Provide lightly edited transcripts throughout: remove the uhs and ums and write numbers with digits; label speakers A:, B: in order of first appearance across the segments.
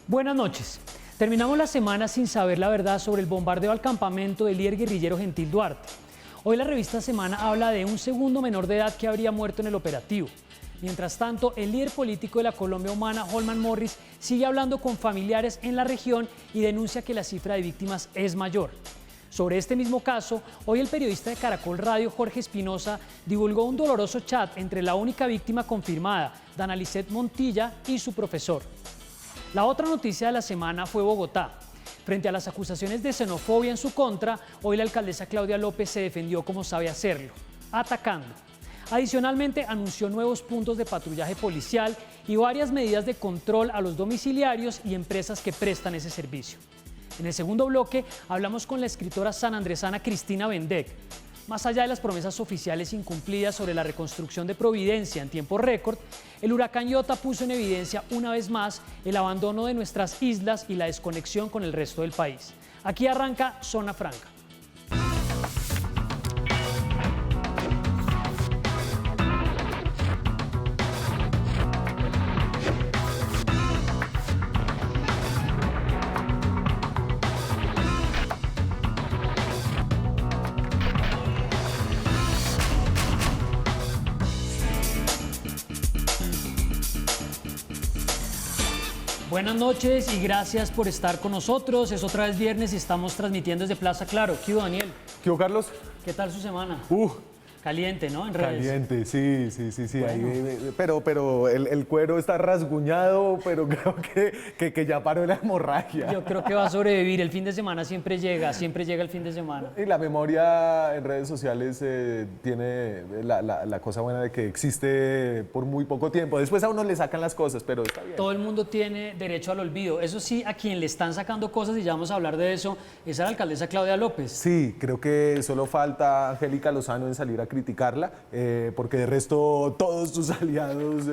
A: Buenas noches. Terminamos la semana sin saber la verdad sobre el bombardeo al campamento del líder guerrillero Gentil Duarte. Hoy la revista Semana habla de un segundo menor de edad que habría muerto en el operativo. Mientras tanto, el líder político de la Colombia Humana, Holman Morris, sigue hablando con familiares en la región y denuncia que la cifra de víctimas es mayor. Sobre este mismo caso, hoy el periodista de Caracol Radio, Jorge Espinosa, divulgó un doloroso chat entre la única víctima confirmada, Dana Lisset Montilla, y su profesor. La otra noticia de la semana fue Bogotá. Frente a las acusaciones de xenofobia en su contra, hoy la alcaldesa Claudia López se defendió como sabe hacerlo, atacando. Adicionalmente, anunció nuevos puntos de patrullaje policial y varias medidas de control a los domiciliarios y empresas que prestan ese servicio. En el segundo bloque, hablamos con la escritora sanandresana Cristina Bendec. Más allá de las promesas oficiales incumplidas sobre la reconstrucción de Providencia en tiempo récord, el huracán Iota puso en evidencia una vez más el abandono de nuestras islas y la desconexión con el resto del país. Aquí arranca Zona Franca. Buenas noches y gracias por estar con nosotros. Es otra vez viernes y estamos transmitiendo desde Plaza Claro. ¿Qué hubo, Daniel?
B: ¿Qué hubo, Carlos?
A: ¿Qué tal su semana? Caliente, ¿no? En redes.
B: Caliente, sí.
A: Bueno.
B: Ahí, pero el cuero está rasguñado, pero creo que ya paró la hemorragia.
A: Yo creo que va a sobrevivir. El fin de semana siempre llega el fin de semana.
B: Y la memoria en redes sociales tiene la cosa buena de que existe por muy poco tiempo. Después a uno le sacan las cosas, pero está bien.
A: Todo el mundo tiene derecho al olvido. Eso sí, a quien le están sacando cosas, y ya vamos a hablar de eso, es a la alcaldesa Claudia López.
B: Sí, creo que solo falta Angélica Lozano en salir a criticarla, porque de resto todos sus aliados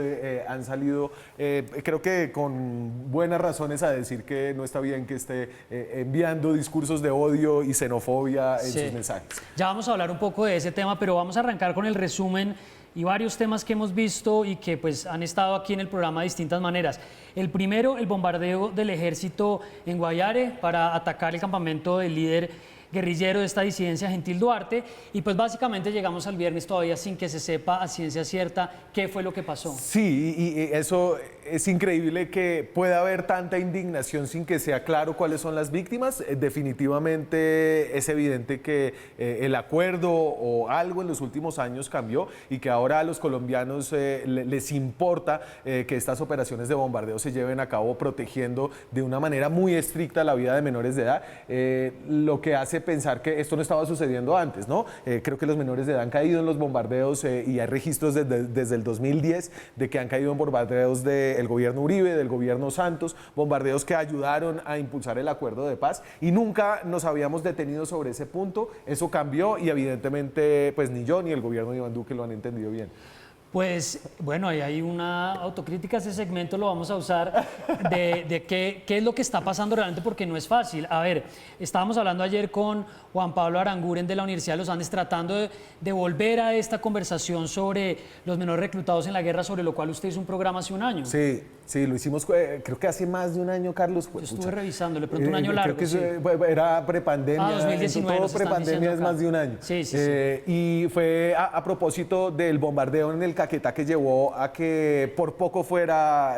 B: han salido, creo que con buenas razones, a decir que no está bien que esté enviando discursos de odio y xenofobia en sus mensajes.
A: Ya vamos a hablar un poco de ese tema, pero vamos a arrancar con el resumen y varios temas que hemos visto y que pues han estado aquí en el programa de distintas maneras. El primero, el bombardeo del ejército en Guaviare para atacar el campamento del líder guerrillero de esta disidencia, Gentil Duarte, y pues básicamente llegamos al viernes todavía sin que se sepa a ciencia cierta qué fue lo que pasó.
B: Sí, y eso es increíble, que pueda haber tanta indignación sin que sea claro cuáles son las víctimas. Definitivamente es evidente que el acuerdo o algo en los últimos años cambió y que ahora a los colombianos les importa que estas operaciones de bombardeo se lleven a cabo protegiendo de una manera muy estricta la vida de menores de edad, lo que hace pensar que esto no estaba sucediendo antes, ¿no? Creo que los menores de edad han caído en los bombardeos y hay registros desde el 2010 de que han caído en bombardeos del gobierno Uribe, del gobierno Santos, bombardeos que ayudaron a impulsar el acuerdo de paz y nunca nos habíamos detenido sobre ese punto. Eso cambió y evidentemente pues ni yo ni el gobierno de Iván Duque lo han entendido bien.
A: Pues bueno, ahí hay una autocrítica, ese segmento lo vamos a usar de qué es lo que está pasando realmente, porque no es fácil. A ver, estábamos hablando ayer con Juan Pablo Aranguren de la Universidad de los Andes, tratando de volver a esta conversación sobre los menores reclutados en la guerra, sobre lo cual usted hizo un programa hace un año.
B: Sí, lo hicimos creo que hace más de un año, Carlos.
A: Yo estuve revisando, le pronto un año largo.
B: Creo que era prepandemia.
A: 2019.
B: Todo prepandemia es más de un año.
A: Sí.
B: Y fue a propósito del bombardeo en el Caquetá que llevó a que por poco fuera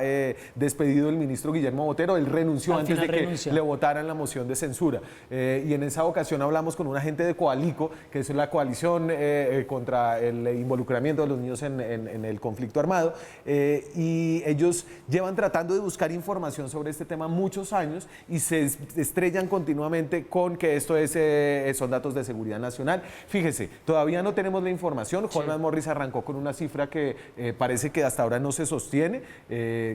B: despedido el ministro Guillermo Botero. Él renunció antes de que le votaran la moción de censura. Y en esa ocasión hablamos con un agente de Coalico, que es la coalición contra el involucramiento de los niños en el conflicto armado. Y ellos llevan tratando de buscar información sobre este tema muchos años y se estrellan continuamente con que esto son datos de seguridad nacional. Fíjese, todavía no tenemos la información. Holman Morris arrancó con una cifra que parece que hasta ahora no se sostiene,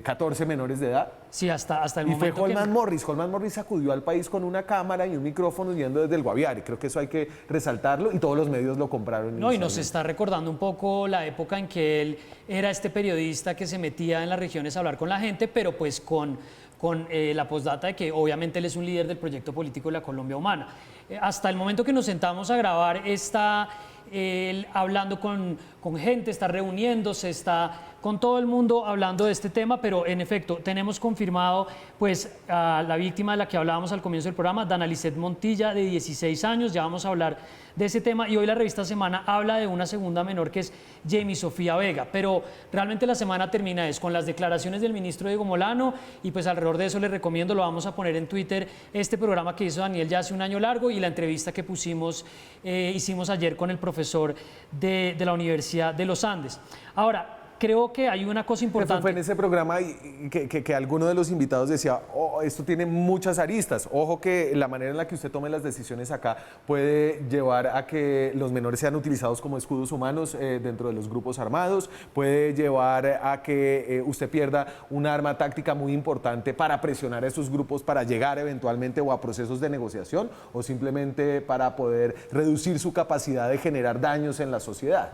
B: 14 menores de edad.
A: Sí, hasta el momento.
B: Y fue Holman Morris. Holman Morris acudió al país con una cámara y un micrófono yendo desde el Guaviare. Creo que eso hay que resaltarlo y todos los medios lo compraron.
A: No, y nos está recordando un poco la época en que él era este periodista que se metía en las regiones a hablar con la gente, pero pues con la postdata de que obviamente él es un líder del proyecto político de la Colombia Humana. Hasta el momento que nos sentamos a grabar está él hablando con con gente, está reuniéndose, está con todo el mundo hablando de este tema, pero en efecto tenemos confirmado pues a la víctima de la que hablábamos al comienzo del programa, Danalicet Montilla, de 16 años. Ya vamos a hablar de ese tema, y hoy la revista Semana habla de una segunda menor que es Jamie Sofía Vega, pero realmente la semana termina con las declaraciones del ministro Diego Molano, y pues alrededor de eso les recomiendo, lo vamos a poner en Twitter, este programa que hizo Daniel ya hace un año largo y la entrevista que hicimos ayer con el profesor de la Universidad de los Andes. Ahora, creo que hay una cosa importante.
B: Fue en ese programa que alguno de los invitados decía, oh, esto tiene muchas aristas. Ojo que la manera en la que usted tome las decisiones acá puede llevar a que los menores sean utilizados como escudos humanos dentro de los grupos armados, puede llevar a que usted pierda un arma táctica muy importante para presionar a esos grupos para llegar eventualmente o a procesos de negociación o simplemente para poder reducir su capacidad de generar daños en la sociedad.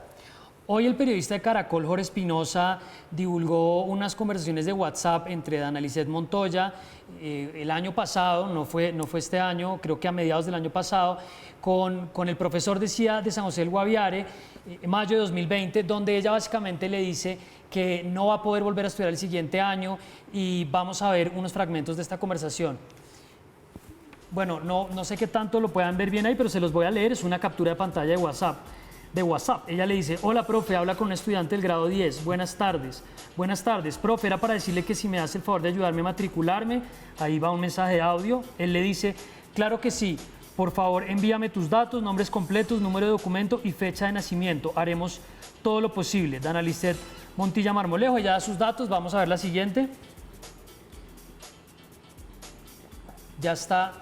A: Hoy el periodista de Caracol, Jorge Espinosa, divulgó unas conversaciones de WhatsApp entre Danalicet Montoya el año pasado, no fue este año, creo que a mediados del año pasado, con el profesor de CIA de San José del Guaviare, mayo de 2020, donde ella básicamente le dice que no va a poder volver a estudiar el siguiente año, y vamos a ver unos fragmentos de esta conversación. Bueno, no sé qué tanto lo puedan ver bien ahí, pero se los voy a leer, es una captura de pantalla de WhatsApp. Ella le dice: hola, profe, habla con un estudiante del grado 10, buenas tardes. Buenas tardes, profe, era para decirle que si me hace el favor de ayudarme a matricularme. Ahí va un mensaje de audio. Él le dice: claro que sí, por favor envíame tus datos, nombres completos, número de documento y fecha de nacimiento. Haremos todo lo posible. Danalicet Montilla Marmolejo, ella da sus datos. Vamos a ver la siguiente. Ya está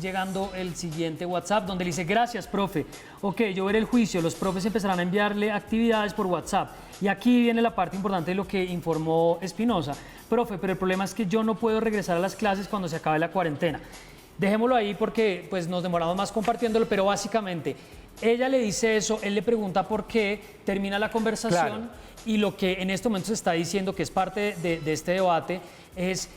A: llegando el siguiente WhatsApp, donde le dice: gracias, profe. Ok, yo veré el juicio. Los profes empezarán a enviarle actividades por WhatsApp. Y aquí viene la parte importante de lo que informó Espinosa. Profe, pero el problema es que yo no puedo regresar a las clases cuando se acabe la cuarentena. Dejémoslo ahí porque pues, nos demoramos más compartiéndolo, pero básicamente ella le dice eso, él le pregunta por qué, termina la conversación. Claro. Y lo que en este momento se está diciendo, que es parte de este debate, es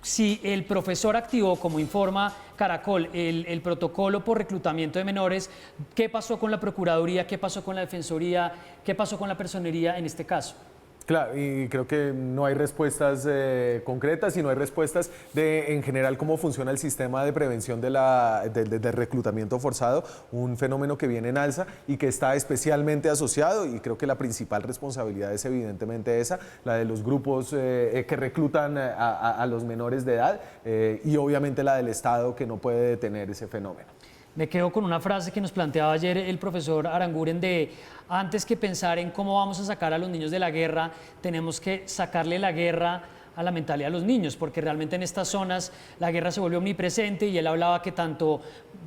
A: si el profesor activó, como informa Caracol, el protocolo por reclutamiento de menores. ¿Qué pasó con la Procuraduría? ¿Qué pasó con la Defensoría? ¿Qué pasó con la Personería en este caso?
B: Claro, y creo que no hay respuestas concretas y no hay respuestas en general cómo funciona el sistema de prevención del reclutamiento forzado, un fenómeno que viene en alza y que está especialmente asociado, y creo que la principal responsabilidad es evidentemente esa, la de los grupos que reclutan a los menores de edad, y obviamente la del Estado, que no puede detener ese fenómeno.
A: Me quedo con una frase que nos planteaba ayer el profesor Aranguren de: antes que pensar en cómo vamos a sacar a los niños de la guerra, tenemos que sacarle la guerra a la mentalidad de los niños, porque realmente en estas zonas la guerra se vuelve omnipresente, y él hablaba que tanto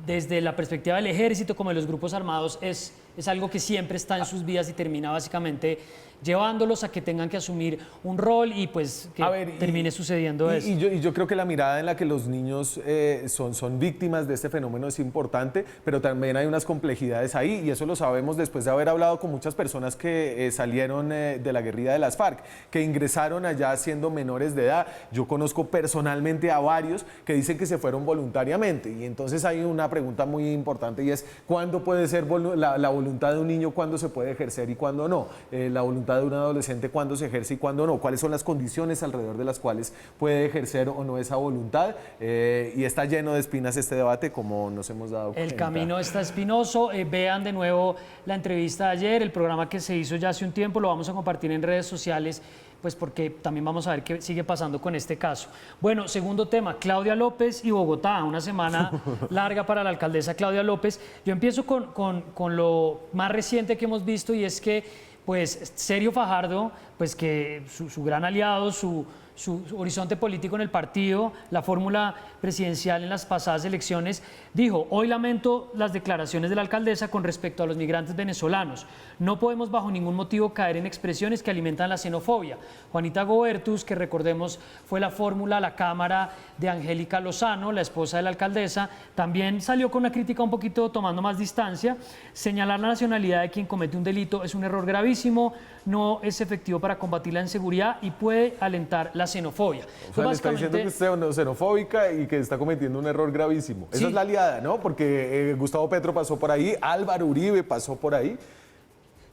A: desde la perspectiva del ejército como de los grupos armados es algo que siempre está en sus vidas y termina básicamente llevándolos a que tengan que asumir un rol y pues que termine sucediendo eso.
B: Y yo creo que la mirada en la que los niños son víctimas de este fenómeno es importante, pero también hay unas complejidades ahí, y eso lo sabemos después de haber hablado con muchas personas que salieron de la guerrilla de las FARC, que ingresaron allá siendo menores de edad. Yo conozco personalmente a varios que dicen que se fueron voluntariamente, y entonces hay una pregunta muy importante, y es: ¿cuándo puede ser la voluntad de un niño, cuándo se puede ejercer y cuándo no? La voluntad de un adolescente, cuándo se ejerce y cuándo no, cuáles son las condiciones alrededor de las cuales puede ejercer o no esa voluntad, y está lleno de espinas este debate, como nos hemos dado cuenta.
A: El camino está espinoso. Vean de nuevo la entrevista de ayer, el programa que se hizo ya hace un tiempo, lo vamos a compartir en redes sociales, pues porque también vamos a ver qué sigue pasando con este caso. Bueno, segundo tema, Claudia López y Bogotá, una semana larga para la alcaldesa Claudia López. Yo empiezo con lo más reciente que hemos visto, y es que pues Sergio Fajardo, pues que su gran aliado, su horizonte político en el partido, la fórmula presidencial en las pasadas elecciones, dijo: hoy lamento las declaraciones de la alcaldesa con respecto a los migrantes venezolanos. No podemos bajo ningún motivo caer en expresiones que alimentan la xenofobia. Juanita Gobertus, que recordemos fue la fórmula a la Cámara de Angélica Lozano, la esposa de la alcaldesa, también salió con una crítica un poquito tomando más distancia. Señalar la nacionalidad de quien comete un delito es un error gravísimo, no es efectivo para combatir la inseguridad y puede alentar la xenofobia.
B: O sea, le está diciendo que usted es xenofóbica y que está cometiendo un error gravísimo. Sí. Esa es la aliada, ¿no? Porque Gustavo Petro pasó por ahí, Álvaro Uribe pasó por ahí.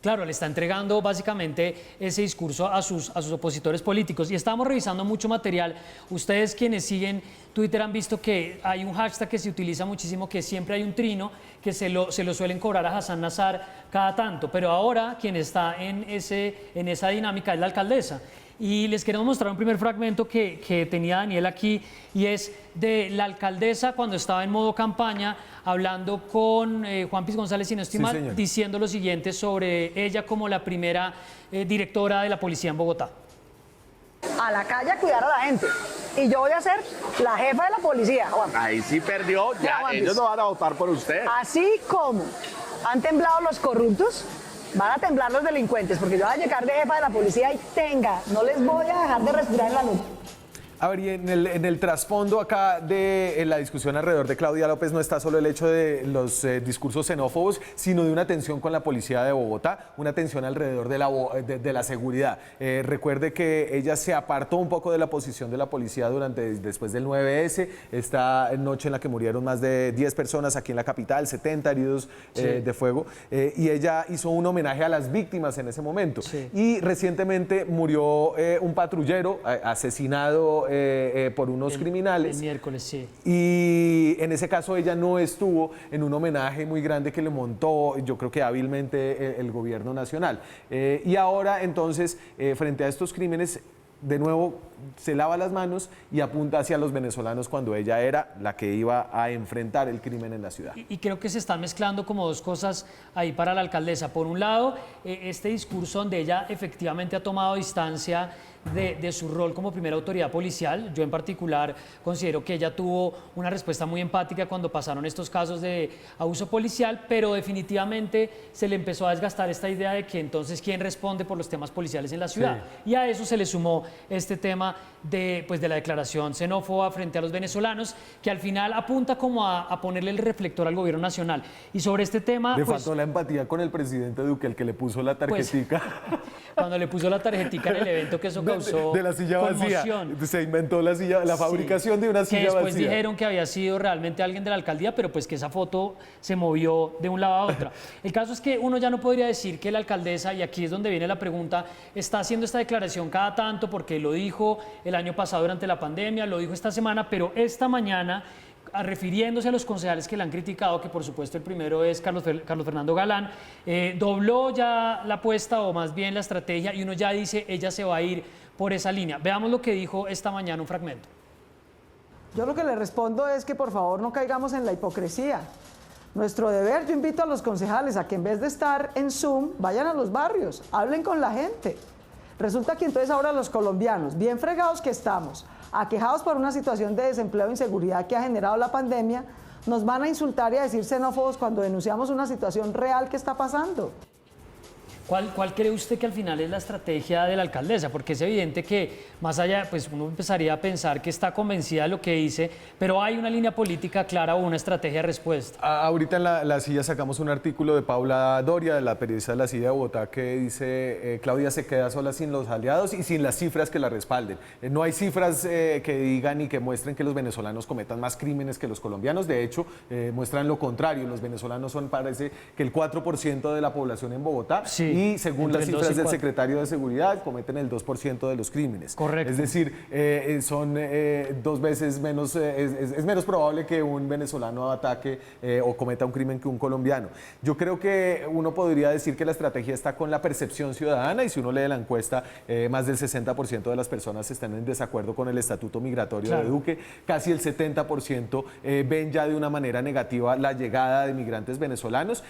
A: Claro, le está entregando básicamente ese discurso a sus opositores políticos. Y estamos revisando mucho material. Ustedes quienes siguen Twitter han visto que hay un hashtag que se utiliza muchísimo, que siempre hay un trino, que se lo suelen cobrar a Hassan Nazar cada tanto. Pero ahora quien está en esa dinámica es la alcaldesa. Y les queremos mostrar un primer fragmento que tenía Daniel aquí, y es de la alcaldesa cuando estaba en modo campaña, hablando con Juan Piz González, si no estoy mal, diciendo lo siguiente sobre ella como la primera directora de la policía en Bogotá.
C: A la calle a cuidar a la gente. Y yo voy a ser la jefa de la policía.
D: Ahí sí perdió, ya ellos no van a votar por usted.
C: Así como han temblado los corruptos, van a temblar los delincuentes, porque yo voy a llegar de jefa de la policía y no les voy a dejar de respirar en la noche.
B: A ver, y en el trasfondo acá de la discusión alrededor de Claudia López no está solo el hecho de los discursos xenófobos, sino de una tensión con la policía de Bogotá, una tensión alrededor de la seguridad. Recuerde que ella se apartó un poco de la posición de la policía después del 9S, esta noche en la que murieron más de 10 personas aquí en la capital, 70 heridos de fuego, y ella hizo un homenaje a las víctimas en ese momento. Sí. Y recientemente murió un patrullero asesinado por unos criminales.
A: El miércoles, sí.
B: Y en ese caso ella no estuvo en un homenaje muy grande que le montó, yo creo que hábilmente, el gobierno nacional. Y ahora, entonces, frente a estos crímenes, de nuevo se lava las manos y apunta hacia los venezolanos cuando ella era la que iba a enfrentar el crimen en la ciudad.
A: Y creo que se están mezclando como dos cosas ahí para la alcaldesa. Por un lado, este discurso donde ella efectivamente ha tomado distancia de su rol como primera autoridad policial. Yo en particular considero que ella tuvo una respuesta muy empática cuando pasaron estos casos de abuso policial, pero definitivamente se le empezó a desgastar esta idea de que entonces quién responde por los temas policiales en la ciudad. Sí. Y a eso se le sumó este tema de la declaración xenófoba frente a los venezolanos, que al final apunta como a ponerle el reflector al gobierno nacional. Y sobre este tema...
B: Le faltó la empatía con el presidente Duque, el que le puso la tarjetica.
A: Pues, cuando le puso la tarjetica en el evento, que eso causó
B: de la silla vacía. Se inventó la fabricación de una silla vacía.
A: Que después dijeron que había sido realmente alguien de la alcaldía, pero pues que esa foto se movió de un lado a otro. El caso es que uno ya no podría decir que la alcaldesa, y aquí es donde viene la pregunta, está haciendo esta declaración cada tanto, porque lo dijo el año pasado durante la pandemia, lo dijo esta semana, pero esta mañana, refiriéndose a los concejales que le han criticado, que por supuesto el primero es Carlos Fernando Galán, dobló ya la apuesta, o más bien la estrategia, y uno ya dice, ella se va a ir por esa línea. Veamos lo que dijo esta mañana, un fragmento.
E: Yo lo que le respondo es que por favor no caigamos en la hipocresía. Nuestro deber, yo invito a los concejales a que en vez de estar en Zoom, vayan a los barrios, hablen con la gente. Resulta que entonces ahora los colombianos, bien fregados que estamos, aquejados por una situación de desempleo e inseguridad que ha generado la pandemia, nos van a insultar y a decir xenófobos cuando denunciamos una situación real que está pasando.
A: ¿Cuál cree usted que al final es la estrategia de la alcaldesa? Porque es evidente que más allá, pues uno empezaría a pensar que está convencida de lo que dice, pero hay una línea política clara o una estrategia de respuesta.
B: Ahorita en la silla sacamos un artículo de Paula Doria, de la periodista de la silla de Bogotá, que dice Claudia se queda sola sin los aliados y sin las cifras que la respalden. No hay cifras que digan y que muestren que los venezolanos cometan más crímenes que los colombianos. De hecho, muestran lo contrario. Los venezolanos son, parece que el 4% de la población en Bogotá. Sí. Y según las cifras del secretario de Seguridad, cometen el 2% de los crímenes.
A: Correcto.
B: Es decir, son 2 veces menos, es menos probable que un venezolano ataque o cometa un crimen que un colombiano. Yo creo que uno podría decir que la estrategia está con la percepción ciudadana, y si uno lee la encuesta, más del 60% de las personas están en desacuerdo con el estatuto migratorio de Duque. Casi el 70% ven ya de una manera negativa la llegada de migrantes venezolanos.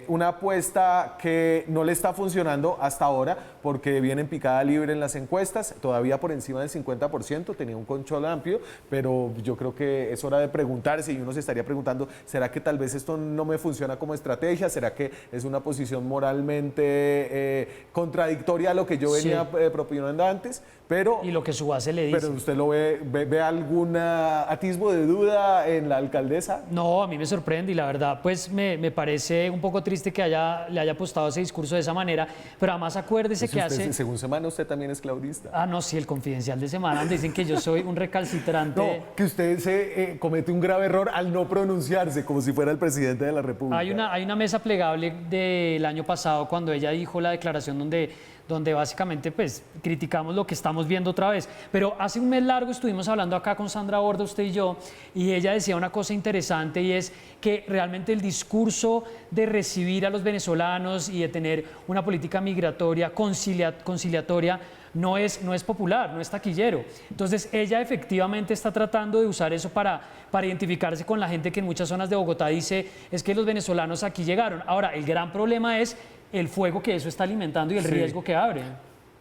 B: Una apuesta que no le está funcionando hasta ahora porque viene en picada libre en las encuestas, todavía por encima del 50%, tenía un control amplio, pero yo creo que es hora de preguntarse, y uno se estaría preguntando, ¿será que tal vez esto no me funciona como estrategia? ¿Será que es una posición moralmente contradictoria a lo que yo venía proponiendo antes? Pero,
A: y lo que su base le dice.
B: ¿Pero usted lo ve algún atisbo de duda en la alcaldesa?
A: No, a mí me sorprende, y la verdad pues me parece un poco triste que le haya apostado ese discurso de esa esa manera, pero además acuérdese
B: Si
A: que
B: usted,
A: hace...
B: según Semana, usted también es claudista.
A: No, sí, el Confidencial de Semana, donde dicen que yo soy un recalcitrante.
B: No, que usted se comete un grave error al no pronunciarse como si fuera el presidente de la República.
A: Hay una mesa plegable del año pasado cuando ella dijo la declaración donde básicamente pues criticamos lo que estamos viendo otra vez. Pero hace un mes largo estuvimos hablando acá con Sandra Borda, usted y yo, y ella decía una cosa interesante y es que realmente el discurso de recibir a los venezolanos y de tener una política migratoria conciliatoria no es popular, no es taquillero. Entonces ella efectivamente está tratando de usar eso para identificarse con la gente que en muchas zonas de Bogotá dice es que los venezolanos aquí llegaron. Ahora, el gran problema es el fuego que eso está alimentando y el riesgo que abre.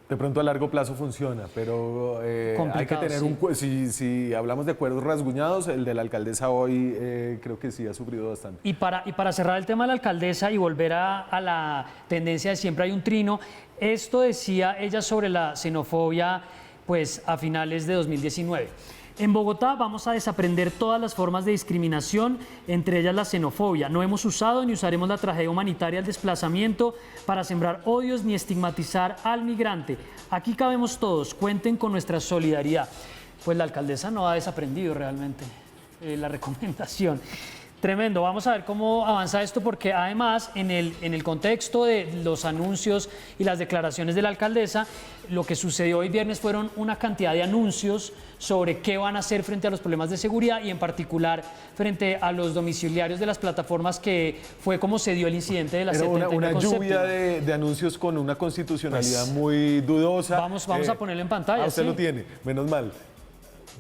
B: De pronto a largo plazo funciona, pero hay que tener si hablamos de cuerdos rasguñados, el de la alcaldesa hoy creo que sí ha sufrido bastante.
A: Y para cerrar el tema de la alcaldesa y volver a la tendencia de siempre hay un trino, esto decía ella sobre la xenofobia pues a finales de 2019. En Bogotá vamos a desaprender todas las formas de discriminación, entre ellas la xenofobia. No hemos usado ni usaremos la tragedia humanitaria del desplazamiento para sembrar odios ni estigmatizar al migrante. Aquí cabemos todos, cuenten con nuestra solidaridad. Pues la alcaldesa no ha desaprendido realmente la recomendación. Tremendo, vamos a ver cómo avanza esto porque además en el contexto de los anuncios y las declaraciones de la alcaldesa, lo que sucedió hoy viernes fueron una cantidad de anuncios sobre qué van a hacer frente a los problemas de seguridad y en particular frente a los domiciliarios de las plataformas, que fue como se dio el incidente de la 70.
B: Una lluvia de anuncios con una constitucionalidad pues, muy dudosa.
A: Vamos a ponerlo en pantalla.
B: Usted lo tiene, menos mal,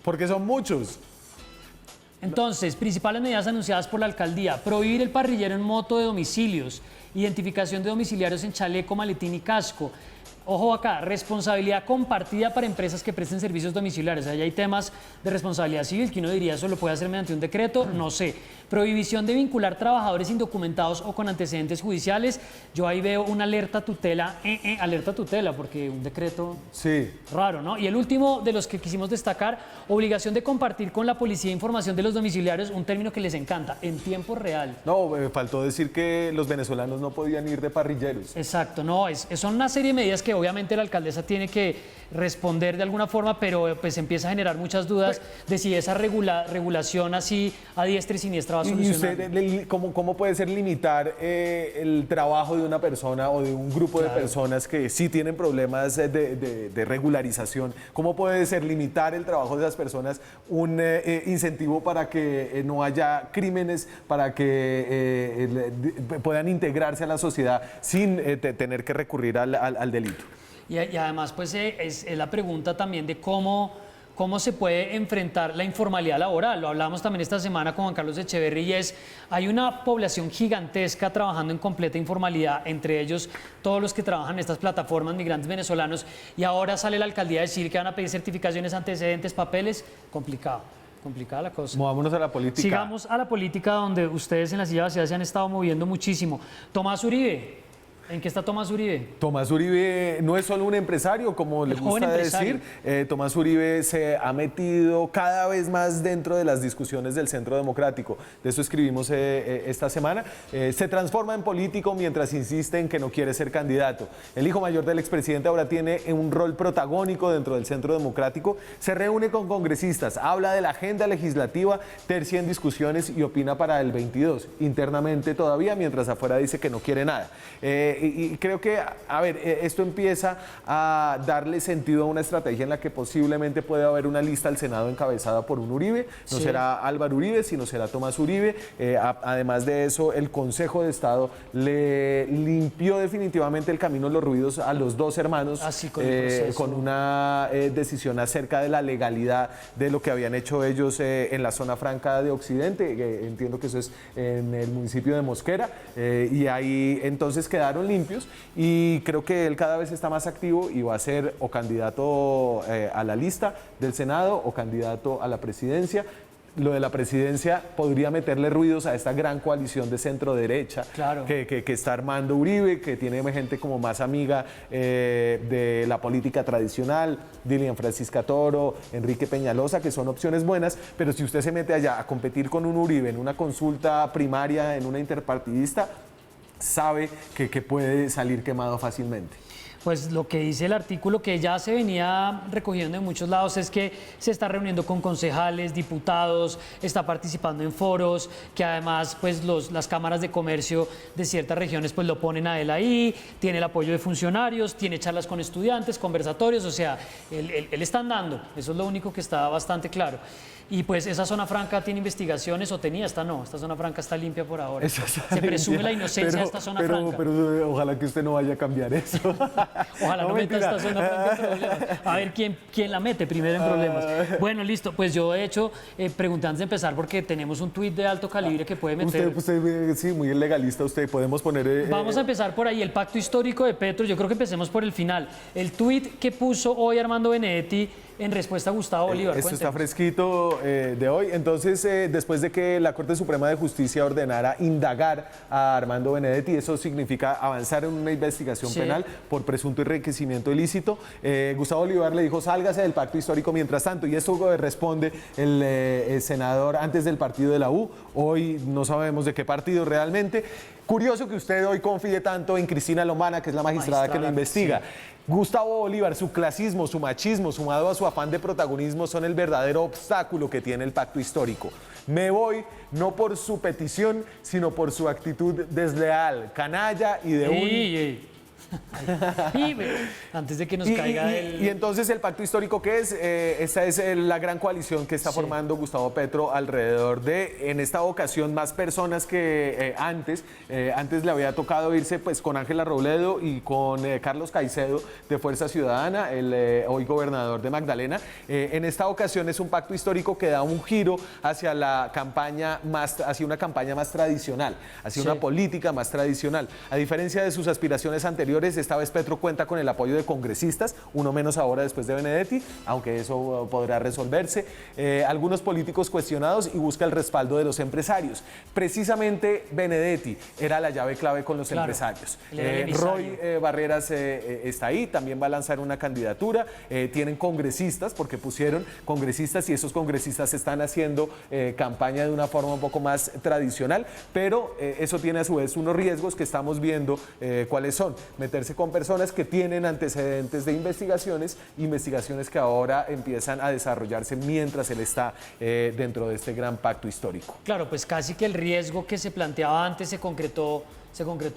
B: porque son muchos.
A: Entonces, principales medidas anunciadas por la alcaldía: prohibir el parrillero en moto de domicilios, identificación de domiciliarios en chaleco, maletín y casco. Ojo acá, responsabilidad compartida para empresas que presten servicios domiciliarios. Allá hay temas de responsabilidad civil que uno diría eso lo puede hacer mediante un decreto, no sé. Prohibición de vincular trabajadores indocumentados o con antecedentes judiciales. Yo ahí veo una alerta tutela, alerta tutela, porque un decreto
B: sí,
A: raro, ¿no? Y el último de los que quisimos destacar, obligación de compartir con la policía información de los domiciliarios, un término que les encanta, en tiempo real.
B: No, faltó decir que los venezolanos no podían ir de parrilleros.
A: Exacto, no, son una serie de medidas que obviamente la alcaldesa tiene que responder de alguna forma, pero pues empieza a generar muchas dudas de si esa regulación así a diestra y siniestra va a solucionar.
B: ¿Y usted cómo puede ser limitar el trabajo de una persona o de un grupo de personas que sí tienen problemas de regularización? ¿Cómo puede ser limitar el trabajo de esas personas un incentivo para que no haya crímenes, para que puedan integrarse a la sociedad sin tener que recurrir al delito?
A: Y además, pues es la pregunta también de cómo se puede enfrentar la informalidad laboral. Lo hablamos también esta semana con Juan Carlos Echeverry y hay una población gigantesca trabajando en completa informalidad, entre ellos todos los que trabajan en estas plataformas, migrantes venezolanos, y ahora sale la alcaldía a decir que van a pedir certificaciones, antecedentes, papeles. Complicada la cosa.
B: Movámonos a la política.
A: Sigamos a la política, donde ustedes en la silla vacía se han estado moviendo muchísimo. Tomás Uribe. ¿En qué está Tomás Uribe?
B: Tomás Uribe no es solo un empresario, como le gusta decir. Tomás Uribe se ha metido cada vez más dentro de las discusiones del Centro Democrático. De eso escribimos esta semana. Se transforma en político mientras insiste en que no quiere ser candidato. El hijo mayor del expresidente ahora tiene un rol protagónico dentro del Centro Democrático. Se reúne con congresistas, habla de la agenda legislativa, tercia en discusiones y opina para el 22. Internamente todavía, mientras afuera dice que no quiere nada. Y creo que, a ver, esto empieza a darle sentido a una estrategia en la que posiblemente puede haber una lista al Senado encabezada por un Uribe. No será Álvaro Uribe, sino será Tomás Uribe. Además de eso, el Consejo de Estado le limpió definitivamente el camino, los ruidos a los dos hermanos con una decisión acerca de la legalidad de lo que habían hecho ellos en la zona franca de Occidente. Entiendo que eso es en el municipio de Mosquera. Y ahí entonces quedaron limpios y creo que él cada vez está más activo y va a ser o candidato a la lista del Senado o candidato a la presidencia. Lo de la presidencia podría meterle ruidos a esta gran coalición de centro derecha que está armando Uribe, que tiene gente como más amiga de la política tradicional, Dilian Francisca Toro, Enrique Peñalosa, que son opciones buenas, pero si usted se mete allá a competir con un Uribe en una consulta primaria, en una interpartidista, sabe que puede salir quemado fácilmente.
A: Pues lo que dice el artículo que ya se venía recogiendo en muchos lados es que se está reuniendo con concejales, diputados, está participando en foros, que además pues las cámaras de comercio de ciertas regiones pues lo ponen a él ahí, tiene el apoyo de funcionarios, tiene charlas con estudiantes, conversatorios, o sea, él está andando, eso es lo único que está bastante claro. Y pues esa zona franca tiene investigaciones, o tenía, esta no, esta zona franca está limpia por ahora. Se presume la inocencia de esta zona franca.
B: Pero ojalá que usted no vaya a cambiar eso.
A: Ojalá no meta esta zona franca en problemas. A ver quién la mete primero en problemas. Bueno, listo, pues yo de hecho pregunté antes de empezar porque tenemos un tuit de alto calibre que puede meter.
B: Usted sí, muy legalista usted, podemos poner...
A: Vamos a empezar por ahí, el pacto histórico de Petro, yo creo que empecemos por el final. El tuit que puso hoy Armando Benedetti en respuesta a Gustavo Bolívar.
B: Esto está fresquito de hoy. Entonces, después de que la Corte Suprema de Justicia ordenara indagar a Armando Benedetti, eso significa avanzar en una investigación penal por presunto enriquecimiento ilícito, Gustavo Bolívar le dijo, sálgase del pacto histórico mientras tanto, y eso responde el senador antes del partido de la U. Hoy no sabemos de qué partido realmente. Curioso que usted hoy confíe tanto en Cristina Lomana, que es la magistrada que lo investiga. Sí. Gustavo Bolívar, su clasismo, su machismo, sumado a su afán de protagonismo, son el verdadero obstáculo que tiene el pacto histórico. Me voy no por su petición, sino por su actitud desleal, canalla y de
A: antes de que nos caiga el...
B: Y entonces el pacto histórico, ¿qué es? Esta es la gran coalición que está formando Gustavo Petro alrededor de, en esta ocasión, más personas que antes. Antes le había tocado irse pues con Ángela Robledo y con Carlos Caicedo de Fuerza Ciudadana, el hoy gobernador de Magdalena. En esta ocasión es un pacto histórico que da un giro hacia la campaña hacia una campaña más tradicional, hacia una política más tradicional. A diferencia de sus aspiraciones anteriores, esta vez Petro cuenta con el apoyo de congresistas, uno menos ahora después de Benedetti, aunque eso podrá resolverse, algunos políticos cuestionados, y busca el respaldo de los empresarios. Precisamente Benedetti era la llave clave con los empresarios. Roy Barreras está ahí, también va a lanzar una candidatura, tienen congresistas, porque pusieron congresistas y esos congresistas están haciendo campaña de una forma un poco más tradicional, pero eso tiene a su vez unos riesgos que estamos viendo cuáles son. Meterse con personas que tienen antecedentes de investigaciones que ahora empiezan a desarrollarse mientras él está dentro de este gran pacto histórico.
A: Claro, pues casi que el riesgo que se planteaba antes se concretó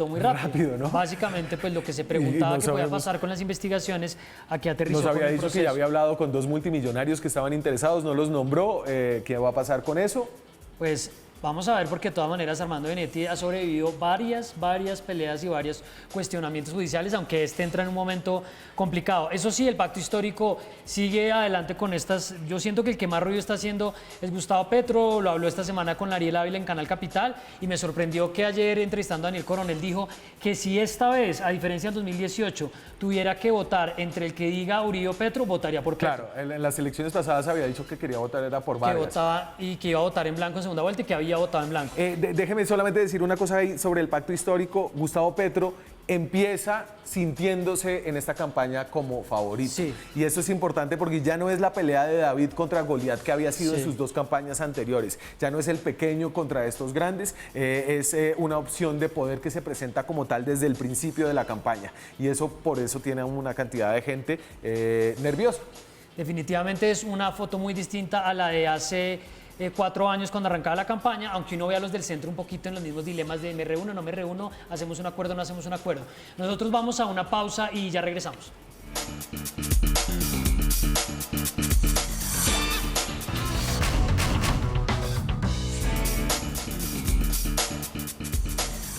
A: muy rápido, ¿no? Básicamente, pues lo que se preguntaba que podía pasar con las investigaciones, aquí aterrizó.
B: Nos había dicho que ya había hablado con 2 multimillonarios que estaban interesados, no los nombró. ¿Qué va a pasar con eso?
A: Pues vamos a ver, porque de todas maneras Armando Benedetti ha sobrevivido varias peleas y varios cuestionamientos judiciales, aunque este entra en un momento complicado. Eso sí, el pacto histórico sigue adelante con estas. Yo siento que el que más ruido está haciendo es Gustavo Petro, lo habló esta semana con Ariel Ávila en Canal Capital, y me sorprendió que ayer, entrevistando a Daniel Coronel, dijo que si esta vez, a diferencia del 2018, tuviera que votar entre el que diga Uribe o Petro, votaría por Petro.
B: Claro, en las elecciones pasadas había dicho que quería votar era por Vargas.
A: Que iba a votar en blanco en segunda vuelta y que había votado en blanco.
B: Déjeme solamente decir una cosa ahí sobre el pacto histórico. Gustavo Petro empieza sintiéndose en esta campaña como favorito. Sí. Y eso es importante porque ya no es la pelea de David contra Goliat que había sido en sus 2 campañas anteriores. Ya no es el pequeño contra estos grandes, es una opción de poder que se presenta como tal desde el principio de la campaña. Y eso por eso tiene una cantidad de gente nerviosa.
A: Definitivamente es una foto muy distinta a la de hace 4 años cuando arrancaba la campaña, aunque uno ve a los del centro un poquito en los mismos dilemas de me reúno, no me reúno, hacemos un acuerdo, no hacemos un acuerdo. Nosotros vamos a una pausa y ya regresamos.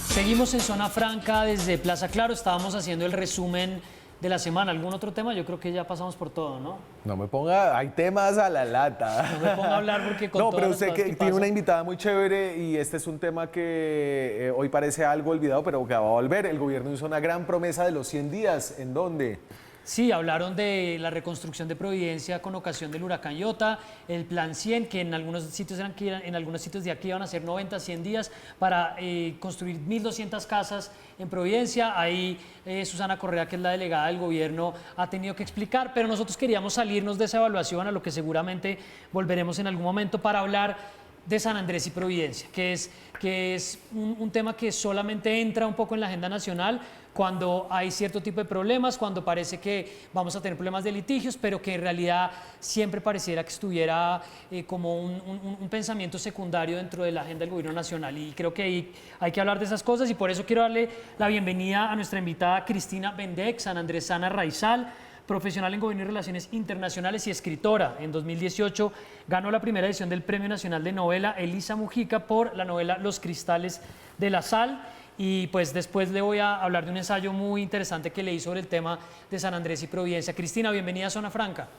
A: Seguimos en Zona Franca desde Plaza Claro, estábamos haciendo el resumen de la semana. ¿Algún otro tema? Yo creo que ya pasamos por todo, ¿no?
B: No me ponga, hay temas a la lata.
A: No me ponga a hablar porque con
B: no, pero usted que tiene una invitada muy chévere y este es un tema que hoy parece algo olvidado, pero que va a volver. El gobierno hizo una gran promesa de los 100 días. ¿En dónde?
A: Sí, hablaron de la reconstrucción de Providencia con ocasión del huracán Iota, el plan 100, que en algunos sitios en algunos sitios de aquí iban a ser 90, 100 días para construir 1.200 casas en Providencia. Ahí Susana Correa, que es la delegada del gobierno, ha tenido que explicar, pero nosotros queríamos salirnos de esa evaluación, a lo que seguramente volveremos en algún momento, para hablar de San Andrés y Providencia, que es un tema que solamente entra un poco en la agenda nacional cuando hay cierto tipo de problemas, cuando parece que vamos a tener problemas de litigios, pero que en realidad siempre pareciera que estuviera como un pensamiento secundario dentro de la agenda del gobierno nacional. Y creo que ahí hay que hablar de esas cosas, y por eso quiero darle la bienvenida a nuestra invitada Cristina Benedek, sanandresana raizal, profesional en Gobierno y Relaciones Internacionales y escritora. En 2018 ganó la primera edición del Premio Nacional de Novela Elisa Mujica por la novela Los Cristales de la Sal. Y pues después le voy a hablar de un ensayo muy interesante que leí sobre el tema de San Andrés y Providencia. Cristina, bienvenida a Zona Franca.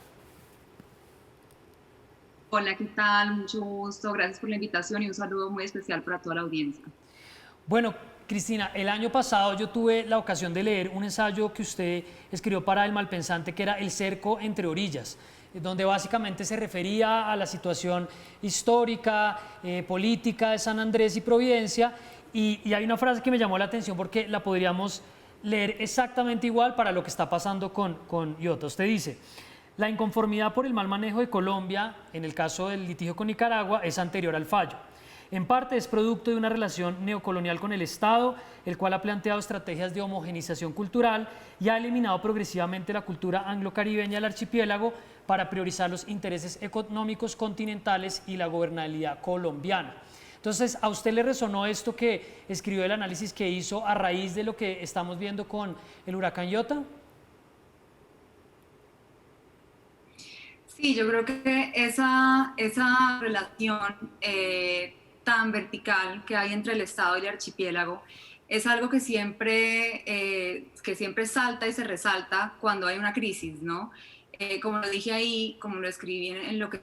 F: Hola, ¿qué tal? Mucho gusto. Gracias por la invitación y un saludo muy especial para toda la audiencia.
A: Bueno, Cristina, el año pasado yo tuve la ocasión de leer un ensayo que usted escribió para El Malpensante, que era El cerco entre orillas, donde básicamente se refería a la situación histórica, política de San Andrés y Providencia, y hay una frase que me llamó la atención porque la podríamos leer exactamente igual para lo que está pasando con Iota. Usted dice: la inconformidad por el mal manejo de Colombia, en el caso del litigio con Nicaragua, es anterior al fallo. En parte es producto de una relación neocolonial con el Estado, el cual ha planteado estrategias de homogenización cultural y ha eliminado progresivamente la cultura anglo-caribeña del archipiélago para priorizar los intereses económicos continentales y la gobernabilidad colombiana. Entonces, ¿a usted le resonó esto que escribió, el análisis que hizo a raíz de lo que estamos viendo con el huracán Iota?
F: Sí, yo creo que esa relación tan vertical que hay entre el Estado y el archipiélago es algo que siempre salta y se resalta cuando hay una crisis, ¿no? Como lo dije ahí, como lo escribí en lo que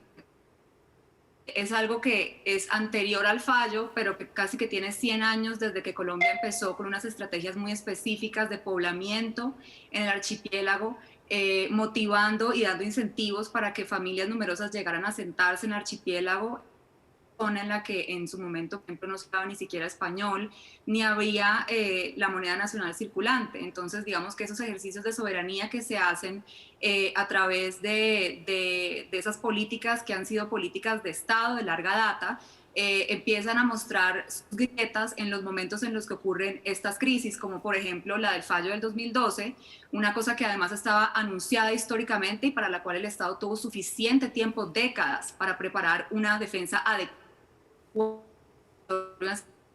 F: es algo que es anterior al fallo, pero que casi que tiene 100 años desde que Colombia empezó con unas estrategias muy específicas de poblamiento en el archipiélago, motivando y dando incentivos para que familias numerosas llegaran a sentarse en el archipiélago, en la que en su momento, por ejemplo, no se hablaba ni siquiera español, ni había la moneda nacional circulante. Entonces, digamos que esos ejercicios de soberanía que se hacen a través de esas políticas que han sido políticas de Estado de larga data, empiezan a mostrar sus grietas en los momentos en los que ocurren estas crisis, como por ejemplo la del fallo del 2012, una cosa que además estaba anunciada históricamente y para la cual el Estado tuvo suficiente tiempo, décadas, para preparar una defensa adecuada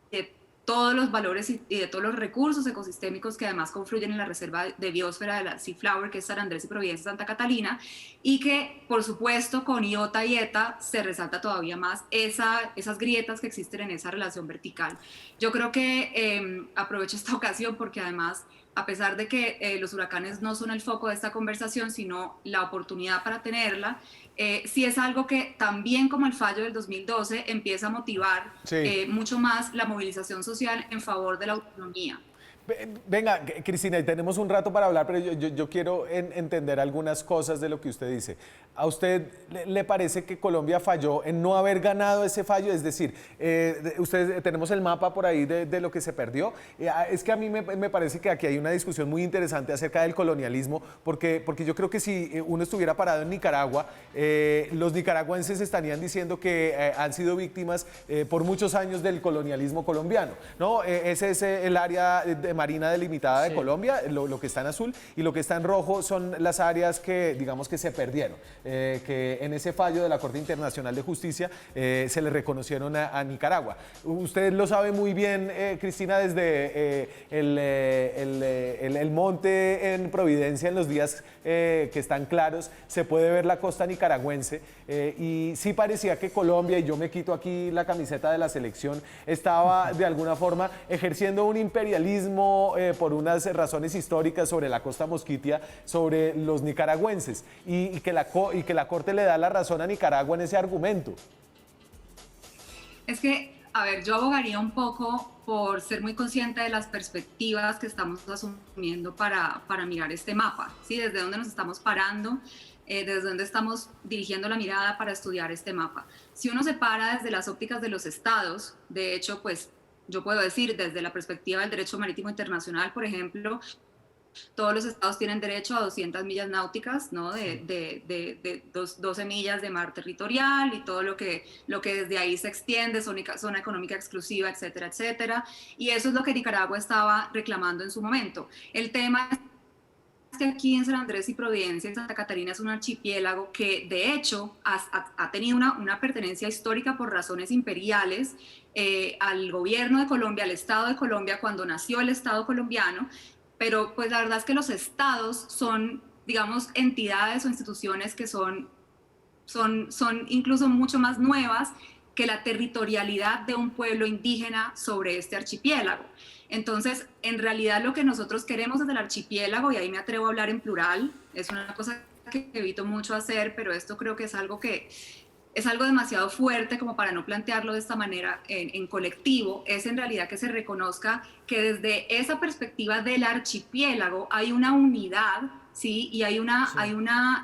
F: de todos los valores y de todos los recursos ecosistémicos que además confluyen en la reserva de biosfera de la Sea Flower, que es San Andrés y Providencia Santa Catalina, y que por supuesto con Iota y ETA se resalta todavía más esas grietas que existen en esa relación vertical. Yo creo que aprovecho esta ocasión porque además, a pesar de que los huracanes no son el foco de esta conversación, sino la oportunidad para tenerla, sí es algo que también como el fallo del 2012 empieza a motivar mucho más la movilización social en favor de la autonomía.
B: Venga, Cristina, tenemos un rato para hablar, pero yo quiero entender algunas cosas de lo que usted dice. ¿A usted le parece que Colombia falló en no haber ganado ese fallo? Es decir, tenemos el mapa por ahí de lo que se perdió. Es que a mí me parece que aquí hay una discusión muy interesante acerca del colonialismo, porque yo creo que si uno estuviera parado en Nicaragua, los nicaragüenses estarían diciendo que han sido víctimas por muchos años del colonialismo colombiano, ¿no? Ese es el área marina delimitada de Colombia, lo que está en azul, y lo que está en rojo son las áreas que, digamos, que se perdieron, que en ese fallo de la Corte Internacional de Justicia se le reconocieron a Nicaragua. Usted lo sabe muy bien, Cristina, desde el monte en Providencia, en los días que están claros, se puede ver la costa nicaragüense, y sí parecía que Colombia, y yo me quito aquí la camiseta de la selección, estaba de alguna forma ejerciendo un imperialismo por unas razones históricas sobre la costa mosquitia, sobre los nicaragüenses, y que la Corte le da la razón a Nicaragua en ese argumento.
F: Es que, a ver, yo abogaría un poco por ser muy consciente de las perspectivas que estamos asumiendo para mirar este mapa, ¿sí? Desde dónde nos estamos parando, desde dónde estamos dirigiendo la mirada para estudiar este mapa. Si uno se para desde las ópticas de los estados, de hecho, pues yo puedo decir desde la perspectiva del derecho marítimo internacional, por ejemplo, Todos los estados tienen derecho a 200 millas náuticas, ¿no? de 12 millas de mar territorial y todo lo que desde ahí se extiende, zona económica exclusiva, etcétera, etcétera. Y eso es lo que Nicaragua estaba reclamando en su momento. El tema es que aquí en San Andrés y Providencia, en Santa Catarina, es un archipiélago que de hecho ha tenido una pertenencia histórica por razones imperiales al gobierno de Colombia, al Estado de Colombia, cuando nació el Estado colombiano, pero pues la verdad es que los estados son, digamos, entidades o instituciones que son incluso mucho más nuevas que la territorialidad de un pueblo indígena sobre este archipiélago. Entonces, en realidad lo que nosotros queremos desde el archipiélago, y ahí me atrevo a hablar en plural, es una cosa que evito mucho hacer, pero esto creo que es algo demasiado fuerte como para no plantearlo de esta manera en colectivo, es en realidad que se reconozca que desde esa perspectiva del archipiélago hay una unidad, ¿sí? Y hay una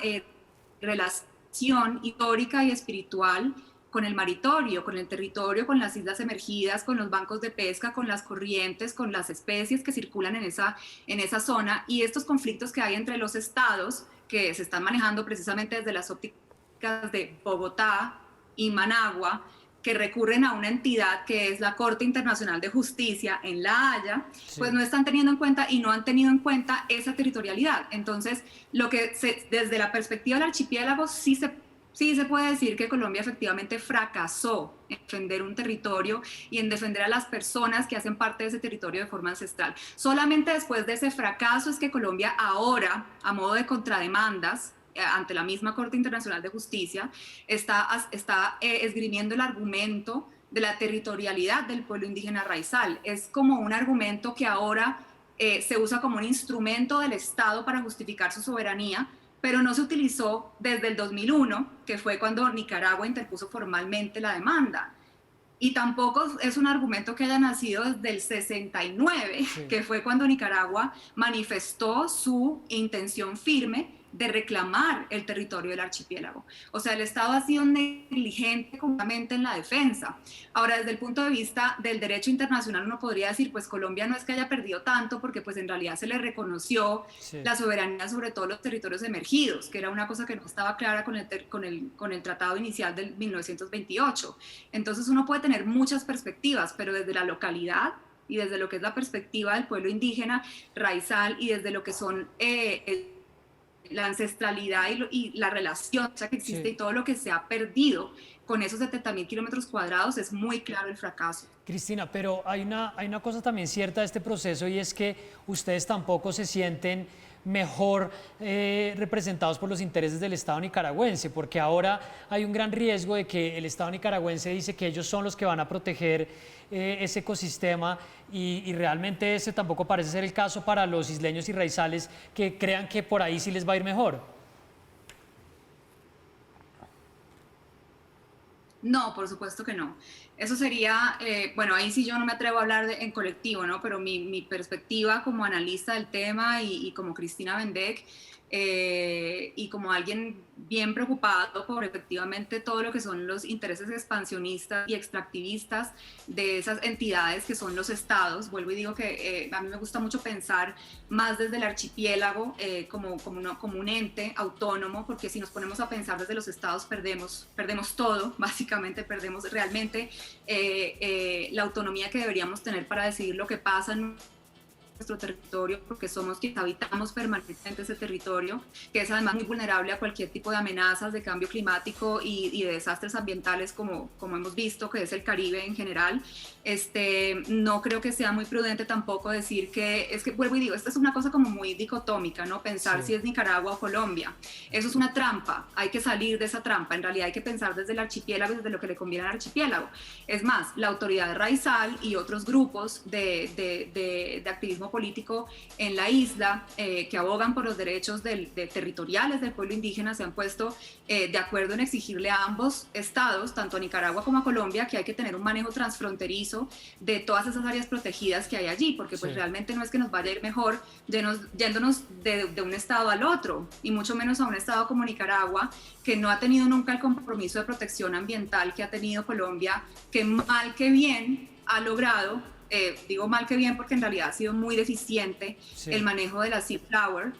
F: relación histórica y espiritual con el maritorio, con el territorio, con las islas emergidas, con los bancos de pesca, con las corrientes, con las especies que circulan en esa zona, y estos conflictos que hay entre los estados que se están manejando precisamente desde las ópticas de Bogotá y Managua, que recurren a una entidad que es la Corte Internacional de Justicia en La Haya, pues no están teniendo en cuenta y no han tenido en cuenta esa territorialidad. Entonces, desde la perspectiva del archipiélago sí se puede decir que Colombia efectivamente fracasó en defender un territorio y en defender a las personas que hacen parte de ese territorio de forma ancestral. Solamente después de ese fracaso es que Colombia ahora, a modo de contrademandas, ante la misma Corte Internacional de Justicia, está esgrimiendo el argumento de la territorialidad del pueblo indígena raizal. Es como un argumento que ahora se usa como un instrumento del Estado para justificar su soberanía, pero no se utilizó desde el 2001, que fue cuando Nicaragua interpuso formalmente la demanda. Y tampoco es un argumento que haya nacido desde el 69, que fue cuando Nicaragua manifestó su intención firme de reclamar el territorio del archipiélago. O sea, el Estado ha sido negligente completamente en la defensa. Ahora, desde el punto de vista del derecho internacional, uno podría decir, pues Colombia no es que haya perdido tanto, porque pues en realidad se le reconoció la soberanía sobre todos los territorios emergidos, que era una cosa que no estaba clara con el tratado inicial del 1928. Entonces uno puede tener muchas perspectivas, pero desde la localidad y desde lo que es la perspectiva del pueblo indígena raizal y desde lo que son la ancestralidad y la relación que existe y todo lo que se ha perdido con esos 70.000 kilómetros cuadrados, es muy claro el fracaso.
A: Cristina, pero hay una cosa también cierta de este proceso, y es que ustedes tampoco se sienten mejor representados por los intereses del Estado nicaragüense, porque ahora hay un gran riesgo de que el Estado nicaragüense dice que ellos son los que van a proteger ese ecosistema, y realmente ese tampoco parece ser el caso para los isleños y raizales, que crean que por ahí sí les va a ir mejor.
F: No, por supuesto que no. Eso sería, bueno, ahí sí yo no me atrevo a hablar en colectivo, ¿no? Pero mi perspectiva como analista del tema y como Cristina Benedek, y como alguien bien preocupado por efectivamente todo lo que son los intereses expansionistas y extractivistas de esas entidades que son los estados. Vuelvo y digo que a mí me gusta mucho pensar más desde el archipiélago como un ente autónomo, porque si nos ponemos a pensar desde los estados perdemos todo, básicamente perdemos realmente la autonomía que deberíamos tener para decidir lo que pasa en nuestro territorio, porque somos quienes habitamos permanentemente ese territorio, que es además muy vulnerable a cualquier tipo de amenazas de cambio climático y de desastres ambientales como hemos visto, que es el Caribe en general. No creo que sea muy prudente tampoco decir es que vuelvo y digo, esta es una cosa como muy dicotómica, ¿no? Pensar si es Nicaragua o Colombia. Eso es una trampa, hay que salir de esa trampa. En realidad hay que pensar desde el archipiélago y desde lo que le conviene al archipiélago. Es más, la autoridad de raizal y otros grupos de activismo político en la isla que abogan por los derechos territoriales del pueblo indígena se han puesto de acuerdo en exigirle a ambos estados, tanto a Nicaragua como a Colombia, que hay que tener un manejo transfronterizo de todas esas áreas protegidas que hay allí, porque pues realmente no es que nos vaya a ir mejor yéndonos de un estado al otro, y mucho menos a un estado como Nicaragua, que no ha tenido nunca el compromiso de protección ambiental que ha tenido Colombia, que mal que bien ha logrado digo mal que bien porque en realidad ha sido muy deficiente el manejo de la Sea Flower,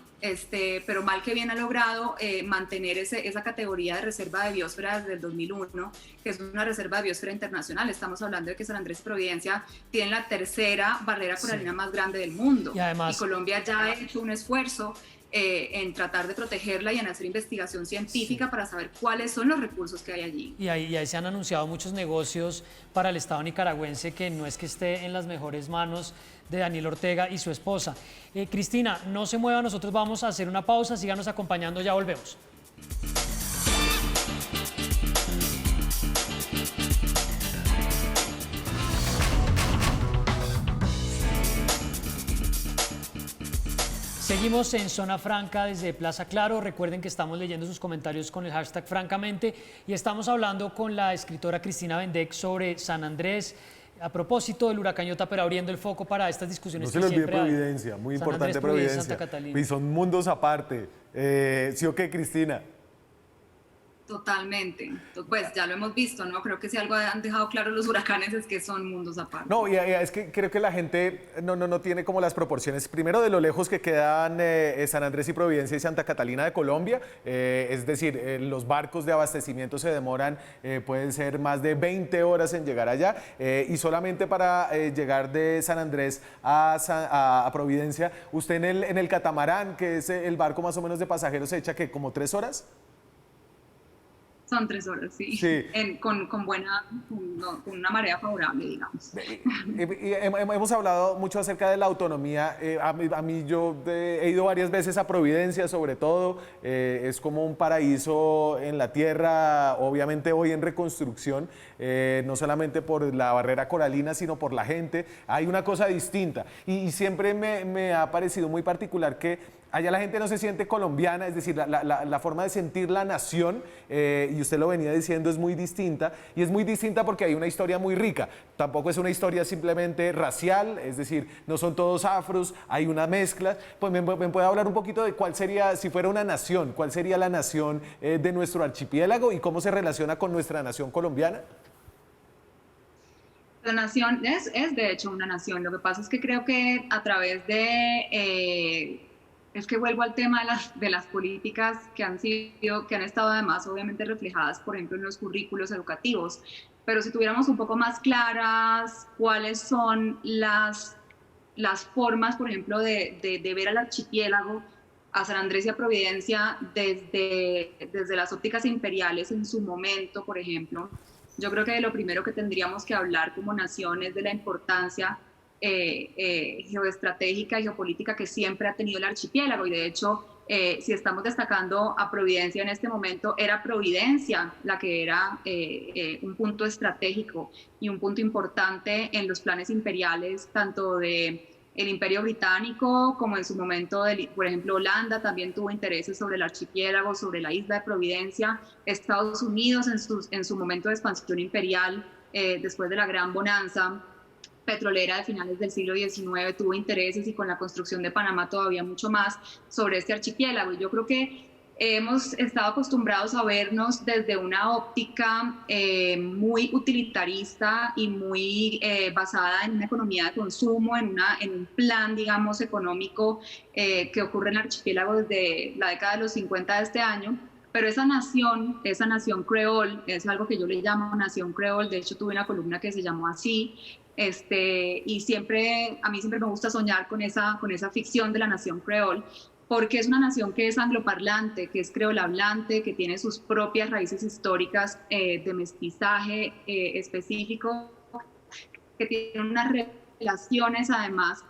F: pero mal que bien ha logrado mantener esa categoría de reserva de biosfera desde el 2001, que es una reserva de biosfera internacional. Estamos hablando de que San Andrés y Providencia tienen la tercera barrera coralina más grande del mundo. Y Colombia ya ha hecho un esfuerzo en tratar de protegerla y en hacer investigación científica para saber cuáles son los recursos que hay allí.
A: Y ahí se han anunciado muchos negocios para el Estado nicaragüense que no es que esté en las mejores manos de Daniel Ortega y su esposa. Cristina, no se mueva, nosotros vamos a hacer una pausa, síganos acompañando, ya volvemos. Seguimos en Zona Franca desde Plaza Claro. Recuerden que estamos leyendo sus comentarios con el hashtag Francamente y estamos hablando con la escritora Cristina Bendeck sobre San Andrés a propósito del huracán Iota, pero abriendo el foco para estas discusiones
B: que siempre hay. No se le olvide Providencia, muy importante Providencia.
A: Santa Catalina.
B: Y son mundos aparte. ¿Sí o qué, Cristina?
F: Totalmente, pues ya lo hemos visto, ¿no? Creo que si algo han dejado claro los huracanes es que son mundos aparte.
B: No, y es que creo que la gente no tiene como las proporciones, primero de lo lejos que quedan San Andrés y Providencia y Santa Catalina de Colombia, es decir, los barcos de abastecimiento se demoran, pueden ser más de 20 horas en llegar allá, y solamente para llegar de San Andrés a Providencia, usted en el catamarán, que es el barco más o menos de pasajeros, se echa que como 3 horas.
F: Son 3 horas, sí. Con una marea favorable, digamos.
B: Y hemos hablado mucho acerca de la autonomía. A mí yo he ido varias veces a Providencia, sobre todo. Es como un paraíso en la tierra, obviamente hoy en reconstrucción, no solamente por la barrera coralina, sino por la gente. Hay una cosa distinta. Y siempre me ha parecido muy particular que allá la gente no se siente colombiana, es decir, la forma de sentir la nación, y usted lo venía diciendo, es muy distinta, y es muy distinta porque hay una historia muy rica. Tampoco es una historia simplemente racial, es decir, no son todos afros, hay una mezcla. Pues me puede hablar un poquito de cuál sería, si fuera una nación, cuál sería la nación de nuestro archipiélago y cómo se relaciona con nuestra nación colombiana.
F: La nación es de hecho una nación. Lo que pasa es que creo que a través de... es que vuelvo al tema de las políticas que han estado además obviamente reflejadas, por ejemplo, en los currículos educativos. Pero si tuviéramos un poco más claras cuáles son las formas, por ejemplo, de ver al archipiélago, a San Andrés y a Providencia desde las ópticas imperiales en su momento, por ejemplo, yo creo que lo primero que tendríamos que hablar como nación es de la importancia geoestratégica y geopolítica que siempre ha tenido el archipiélago. Y de hecho, si estamos destacando a Providencia en este momento, era Providencia la que era un punto estratégico y un punto importante en los planes imperiales, tanto de el Imperio Británico como en su momento, por ejemplo, Holanda también tuvo intereses sobre el archipiélago, sobre la isla de Providencia. Estados Unidos en su momento de expansión imperial, después de la gran bonanza petrolera de finales del siglo XIX, tuvo intereses, y con la construcción de Panamá todavía mucho más sobre este archipiélago. Y yo creo que hemos estado acostumbrados a vernos desde una óptica muy utilitarista y muy basada en una economía de consumo, en un plan, digamos, económico que ocurre en el archipiélago desde la década de los 50 de este año. Pero esa nación creol, es algo que yo le llamo nación creol. De hecho, tuve una columna que se llamó así. Y a mí siempre me gusta soñar con esa ficción de la nación creol, porque es una nación que es angloparlante, que es creolhablante, que tiene sus propias raíces históricas de mestizaje específico, que tiene unas relaciones además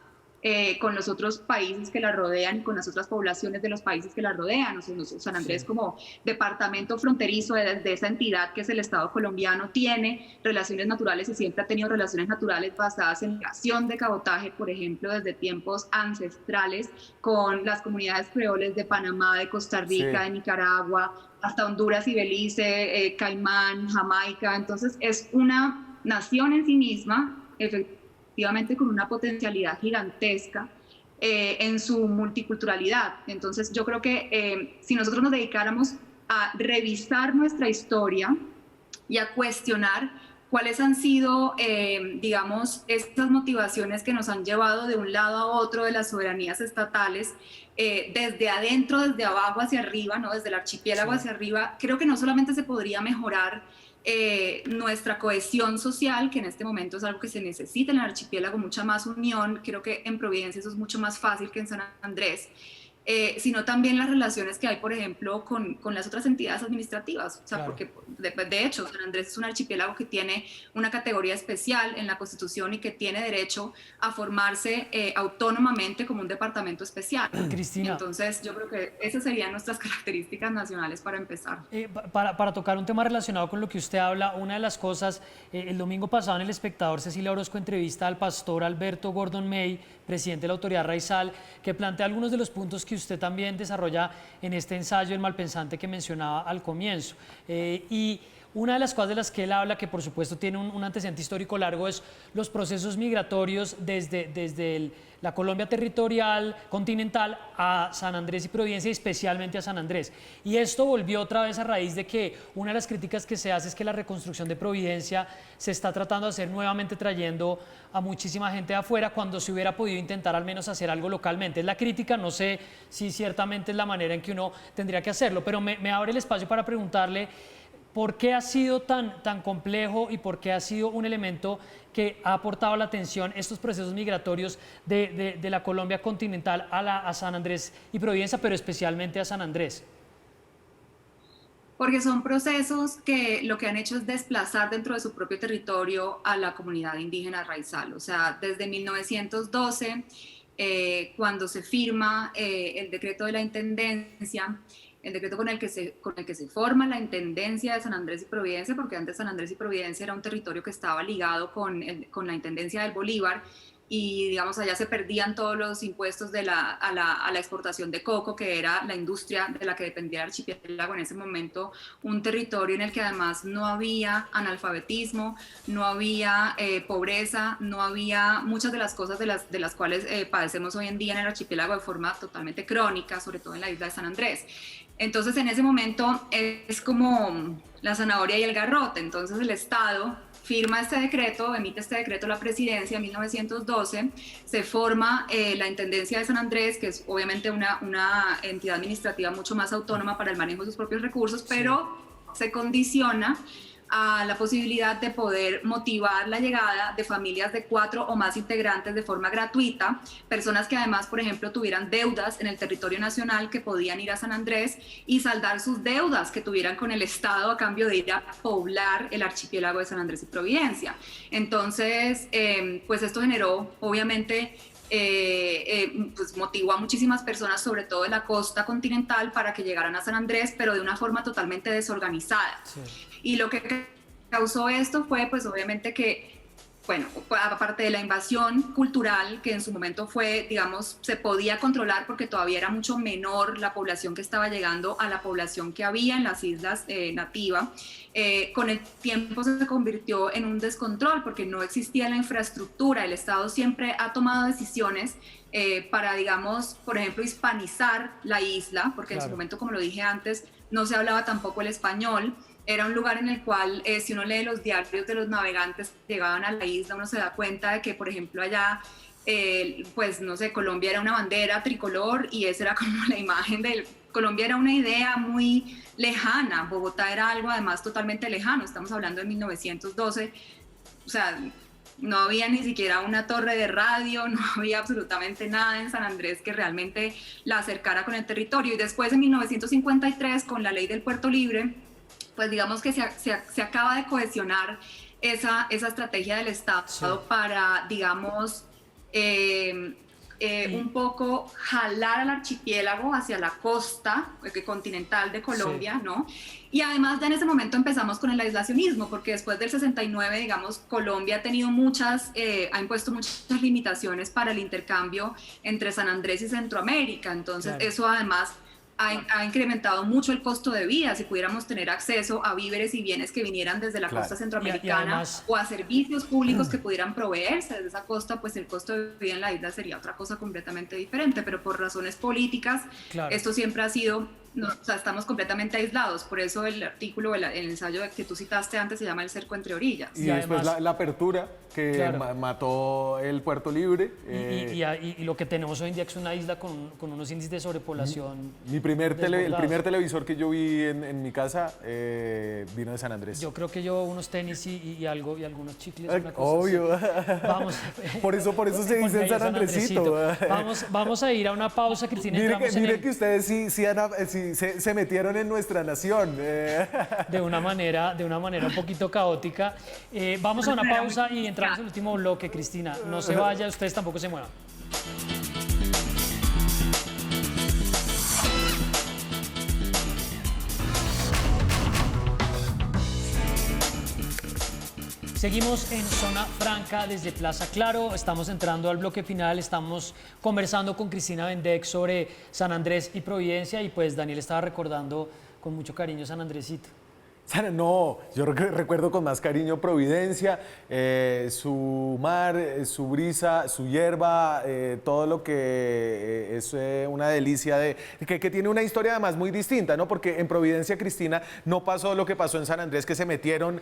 F: con los otros países que la rodean y con las otras poblaciones de los países que la rodean. O sea, San Andrés, como departamento fronterizo de esa entidad que es el Estado colombiano, tiene relaciones naturales y siempre ha tenido relaciones naturales basadas en migración de cabotaje, por ejemplo, desde tiempos ancestrales con las comunidades creoles de Panamá, de Costa Rica, de Nicaragua, hasta Honduras y Belice, Caimán, Jamaica. Entonces es una nación en sí misma, efectivamente, con una potencialidad gigantesca en su multiculturalidad. Entonces yo creo que si nosotros nos dedicáramos a revisar nuestra historia y a cuestionar cuáles han sido, digamos, estas motivaciones que nos han llevado de un lado a otro de las soberanías estatales, desde adentro, desde abajo hacia arriba, ¿no? Desde el archipiélago hacia arriba. Creo que no solamente se podría mejorar nuestra cohesión social, que en este momento es algo que se necesita en el archipiélago, mucha más unión. Creo que en Providencia eso es mucho más fácil que en San Andrés. Sino también las relaciones que hay, por ejemplo, con las otras entidades administrativas. O sea,
A: Claro.
F: porque de hecho San Andrés es un archipiélago que tiene una categoría especial en la Constitución y que tiene derecho a formarse autónomamente como un departamento especial.
A: Cristina.
F: Entonces yo creo que esas serían nuestras características nacionales para empezar.
A: Para tocar un tema relacionado con lo que usted habla, una de las cosas, el domingo pasado en El Espectador, Cecilia Orozco entrevista al pastor Alberto Gordon May, presidente de la Autoridad Raizal, que plantea algunos de los puntos que usted también desarrolla en este ensayo, El Malpensante, que mencionaba al comienzo. Y una de las cosas de las que él habla, que por supuesto tiene un antecedente histórico largo, es los procesos migratorios desde la Colombia territorial, continental, a San Andrés y Providencia, y especialmente a San Andrés. Y esto volvió otra vez a raíz de que una de las críticas que se hace es que la reconstrucción de Providencia se está tratando de hacer nuevamente trayendo a muchísima gente de afuera, cuando se hubiera podido intentar al menos hacer algo localmente. Es la crítica, no sé si ciertamente es la manera en que uno tendría que hacerlo, pero me abre el espacio para preguntarle ¿por qué ha sido tan complejo y por qué ha sido un elemento que ha aportado la atención estos procesos migratorios de la Colombia continental a San Andrés y Providencia, pero especialmente a San Andrés?
F: Porque son procesos que lo que han hecho es desplazar dentro de su propio territorio a la comunidad indígena raizal. O sea, desde 1912, cuando se firma el decreto de la intendencia, el decreto con el que se forma la intendencia de San Andrés y Providencia, porque antes San Andrés y Providencia era un territorio que estaba ligado con la intendencia del Bolívar, y digamos allá se perdían todos los impuestos a la exportación de coco, que era la industria de la que dependía el archipiélago en ese momento, un territorio en el que además no había analfabetismo, no había pobreza, no había muchas de las cosas de las cuales padecemos hoy en día en el archipiélago de forma totalmente crónica, sobre todo en la isla de San Andrés. Entonces en ese momento es como la zanahoria y el garrote. Entonces el Estado firma este decreto, emite este decreto la presidencia en 1912, se forma la Intendencia de San Andrés, que es obviamente una entidad administrativa mucho más autónoma para el manejo de sus propios recursos, pero se condiciona a la posibilidad de poder motivar la llegada de familias de 4 o más integrantes de forma gratuita, personas que además, por ejemplo, tuvieran deudas en el territorio nacional, que podían ir a San Andrés y saldar sus deudas que tuvieran con el Estado a cambio de ir a poblar el archipiélago de San Andrés y Providencia. Entonces, pues esto generó, obviamente, pues motivó a muchísimas personas, sobre todo de la costa continental, para que llegaran a San Andrés, pero de una forma totalmente desorganizada. Sí. Y lo que causó esto fue, pues obviamente que, bueno, aparte de la invasión cultural, que en su momento fue, digamos, se podía controlar porque todavía era mucho menor la población que estaba llegando a la población que había en las islas nativas, con el tiempo se convirtió en un descontrol porque no existía la infraestructura. El Estado siempre ha tomado decisiones para, digamos, por ejemplo, hispanizar la isla, porque en su momento, como lo dije antes, no se hablaba tampoco el español. Era un lugar en el cual, si uno lee los diarios de los navegantes que llegaban a la isla, uno se da cuenta de que, por ejemplo, allá, pues, no sé, Colombia era una bandera tricolor y esa era como la imagen de Colombia, era una idea muy lejana. Bogotá era algo además totalmente lejano. Estamos hablando de 1912, o sea, no había ni siquiera una torre de radio, no había absolutamente nada en San Andrés que realmente la acercara con el territorio. Y después, en 1953, con la ley del Puerto Libre, pues digamos que se acaba de cohesionar esa estrategia del Estado para, digamos, un poco jalar al archipiélago hacia la costa continental de Colombia, ¿no? Y además ya en ese momento empezamos con el aislacionismo, porque después del 69, digamos, Colombia ha tenido ha impuesto muchas limitaciones para el intercambio entre San Andrés y Centroamérica. Entonces eso además ha incrementado mucho el costo de vida. Si pudiéramos tener acceso a víveres y bienes que vinieran desde la costa centroamericana
A: además,
F: o a servicios públicos que pudieran proveerse desde esa costa, pues el costo de vida en la isla sería otra cosa completamente diferente. Pero por razones políticas, esto siempre ha sido, o sea, estamos completamente aislados. Por eso el artículo, el ensayo que tú citaste antes se llama El cerco entre orillas.
B: Y después la apertura que mató el Puerto Libre.
A: Y lo que tenemos hoy en día es una isla con unos índices de sobrepoblación.
B: El primer televisor que yo vi en mi casa vino de San Andrés.
A: Yo creo que yo unos tenis y algunos chicles. Una cosa
B: obvio.
A: así. Vamos.
B: por eso se dice San Andresito.
A: Vamos a ir a una pausa, Cristina.
B: Mire que ustedes sí se metieron en nuestra nación.
A: De una manera un poquito caótica. Vamos a una pausa y entramos en el último bloque, Cristina. No se vaya, ustedes tampoco se muevan. Seguimos en Zona Franca desde Plaza Claro, estamos entrando al bloque final, estamos conversando con Cristina Bendeck sobre San Andrés y Providencia y pues Daniel estaba recordando con mucho cariño San Andresito.
B: No, yo recuerdo con más cariño Providencia, su mar, su brisa, su hierba, todo lo que es una delicia, que tiene una historia además muy distinta, ¿no? Porque en Providencia, Cristina, no pasó lo que pasó en San Andrés, que se metieron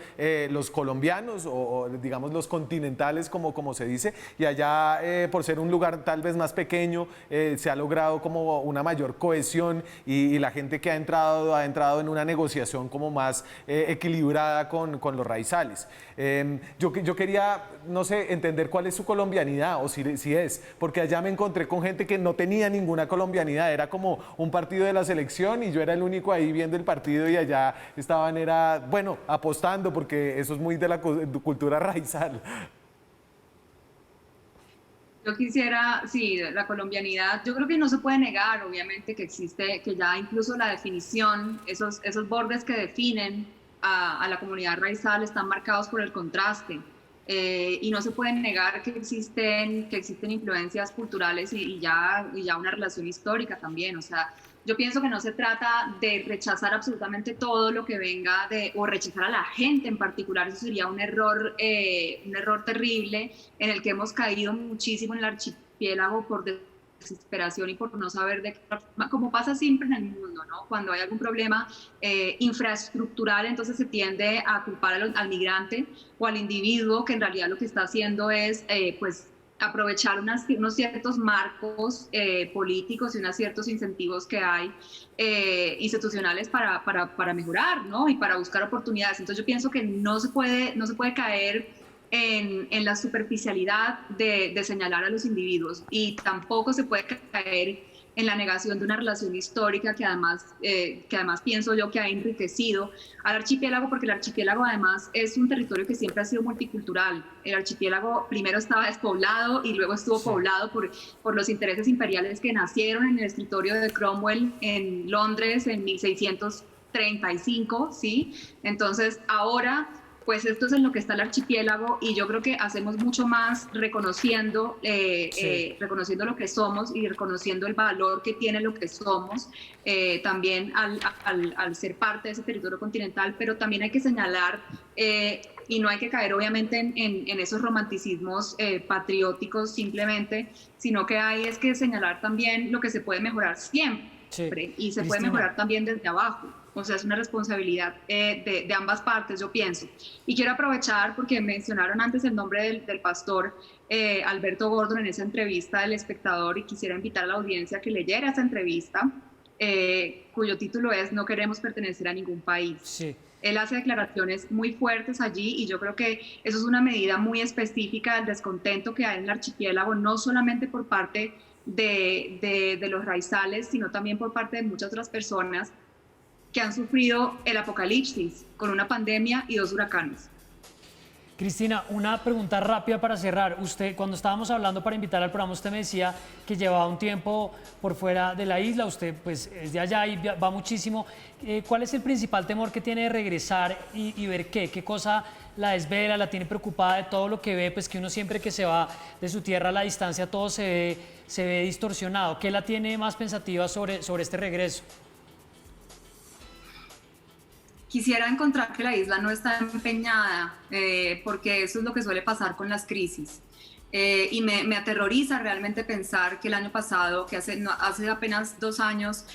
B: los colombianos o digamos los continentales, como se dice, y allá por ser un lugar tal vez más pequeño, se ha logrado como una mayor cohesión y la gente que ha entrado en una negociación como más equilibrada con los raizales. Yo quería, no sé, entender cuál es su colombianidad o si es, porque allá me encontré con gente que no tenía ninguna colombianidad, era como un partido de la selección y yo era el único ahí viendo el partido y allá estaban, apostando, porque eso es muy de la cultura raizal.
F: Yo quisiera, sí, la colombianidad, yo creo que no se puede negar, obviamente, que existe, que ya incluso la definición, esos bordes que definen a la comunidad raizal están marcados por el contraste. Y no se puede negar que existen influencias culturales y ya una relación histórica también. O sea, yo pienso que no se trata de rechazar absolutamente todo lo que venga o rechazar a la gente en particular. Eso sería un error terrible en el que hemos caído muchísimo en el archipiélago por desesperación y por no saber de qué forma, como pasa siempre en el mundo, ¿no? Cuando hay algún problema infraestructural, entonces se tiende a culpar al migrante o al individuo que en realidad lo que está haciendo es, aprovechar unos ciertos marcos políticos y unos ciertos incentivos que hay institucionales para mejorar, ¿no? Y para buscar oportunidades. Entonces yo pienso que no se puede caer en la superficialidad de señalar a los individuos y tampoco se puede caer en la negación de una relación histórica que además pienso yo que ha enriquecido al archipiélago, porque el archipiélago además es un territorio que siempre ha sido multicultural. El archipiélago primero estaba despoblado y luego estuvo poblado por los intereses imperiales que nacieron en el escritorio de Cromwell en Londres en 1635, ¿sí? Entonces ahora pues esto es en lo que está el archipiélago y yo creo que hacemos mucho más reconociendo lo que somos y reconociendo el valor que tiene lo que somos, también al ser parte de ese territorio continental, pero también hay que señalar y no hay que caer obviamente en esos romanticismos patrióticos simplemente, sino que hay que señalar también lo que se puede mejorar siempre y se puede mejorar también desde abajo. O sea, es una responsabilidad de ambas partes, yo pienso. Y quiero aprovechar, porque mencionaron antes el nombre del pastor Alberto Gordon en esa entrevista del Espectador, y quisiera invitar a la audiencia a que leyera esa entrevista, cuyo título es "No queremos pertenecer a ningún país".
A: Sí.
F: Él hace declaraciones muy fuertes allí y yo creo que eso es una medida muy específica del descontento que hay en el archipiélago, no solamente por parte de los raizales, sino también por parte de muchas otras personas que han sufrido el apocalipsis con una pandemia y 2 huracanes.
A: Cristina, una pregunta rápida para cerrar. Usted, cuando estábamos hablando para invitar al programa, usted me decía que llevaba un tiempo por fuera de la isla, usted pues es de allá y va muchísimo. ¿Cuál es el principal temor que tiene de regresar y ver qué cosa la desvela, la tiene preocupada de todo lo que ve, pues que uno siempre que se va de su tierra a la distancia todo se ve distorsionado? ¿Qué la tiene más pensativa sobre este regreso?
F: Quisiera encontrar que la isla no está empeñada, porque eso es lo que suele pasar con las crisis. Y me aterroriza realmente pensar que el año pasado, que hace apenas 2 años,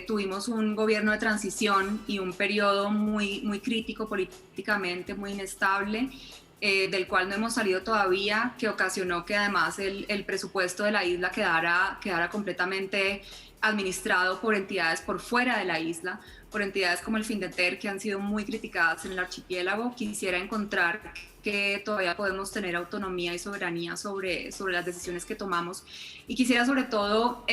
F: tuvimos un gobierno de transición y un periodo muy crítico políticamente, muy inestable, del cual no hemos salido todavía, que ocasionó que además el presupuesto de la isla quedara completamente administrado por entidades por fuera de la isla, por entidades como el Findeter, que han sido muy criticadas en el archipiélago. Quisiera encontrar que todavía podemos tener autonomía y soberanía sobre las decisiones que tomamos. Y quisiera sobre todo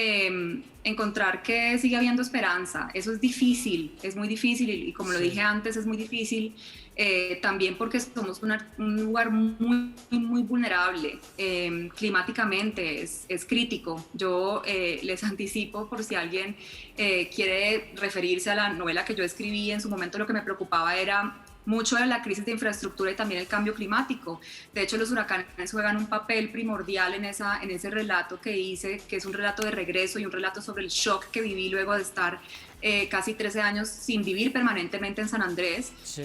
F: encontrar que sigue habiendo esperanza. Eso es difícil, es muy difícil, y como lo dije antes, es muy difícil también porque somos un lugar muy vulnerable. Climáticamente es crítico. Yo les anticipo, por si alguien quiere referirse a la novela que yo escribí, en su momento lo que me preocupaba era mucho de la crisis de infraestructura y también el cambio climático. De hecho, los huracanes juegan un papel primordial en ese relato que hice, que es un relato de regreso y un relato sobre el shock que viví luego de estar casi 13 años sin vivir permanentemente en San Andrés.
A: Sí.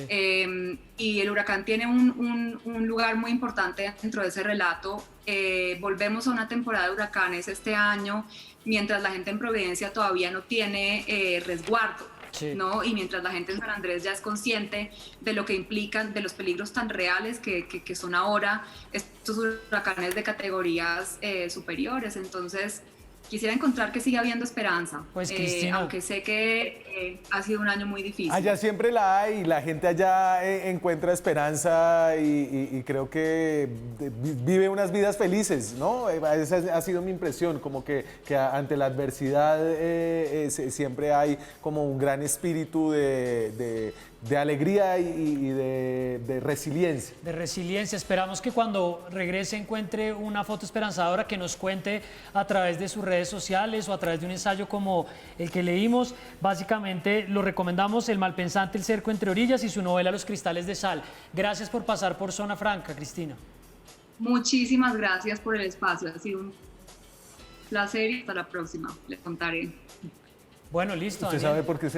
F: Y el huracán tiene un lugar muy importante dentro de ese relato. Volvemos a una temporada de huracanes este año, mientras la gente en Providencia todavía no tiene resguardo. Sí. ¿No? Y mientras la gente en San Andrés ya es consciente de lo que implican, de los peligros tan reales que son ahora estos huracanes de categorías superiores. Entonces, quisiera encontrar que siga habiendo esperanza,
A: pues, Cristina,
F: aunque sé que ha sido un año muy difícil.
B: Allá siempre la hay, y la gente allá encuentra esperanza y creo que vive unas vidas felices, ¿no? Esa ha sido mi impresión, como que ante la adversidad siempre hay como un gran espíritu de alegría y de resiliencia.
A: De resiliencia. Esperamos que cuando regrese encuentre una foto esperanzadora, que nos cuente a través de sus redes sociales o a través de un ensayo como el que leímos. Básicamente lo recomendamos: El malpensante, El cerco entre orillas, y su novela Los cristales de sal. Gracias por pasar por Zona Franca, Cristina.
F: Muchísimas gracias por el espacio. Ha sido un placer y hasta la próxima. Les contaré.
A: Bueno, listo.
B: ¿Usted sabe por qué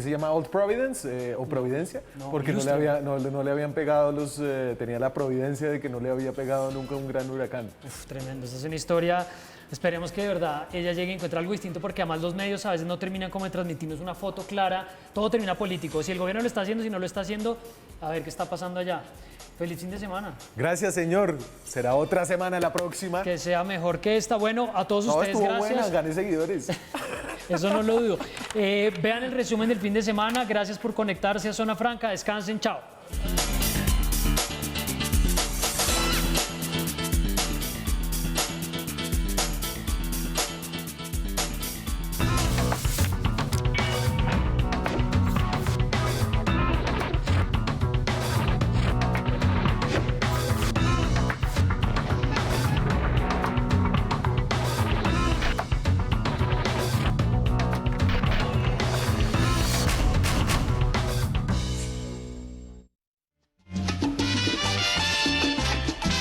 B: se llama Old Providence o Providencia?
A: No,
B: porque no le habían pegado tenía la providencia de que no le había pegado nunca un gran huracán.
A: Uf, tremendo, esa es una historia. Esperemos que de verdad ella llegue a encontrar algo distinto, porque además los medios a veces no terminan como de transmitirnos una foto clara, todo termina político. Si el gobierno lo está haciendo, si no lo está haciendo, a ver qué está pasando allá. Feliz fin de semana.
B: Gracias, señor. Será otra semana la próxima.
A: Que sea mejor que esta. Bueno, a todos ustedes,
B: estuvo
A: gracias.
B: buena, gané seguidores.
A: Eso no lo dudo. Vean el resumen del fin de semana. Gracias por conectarse a Zona Franca. Descansen. Chao.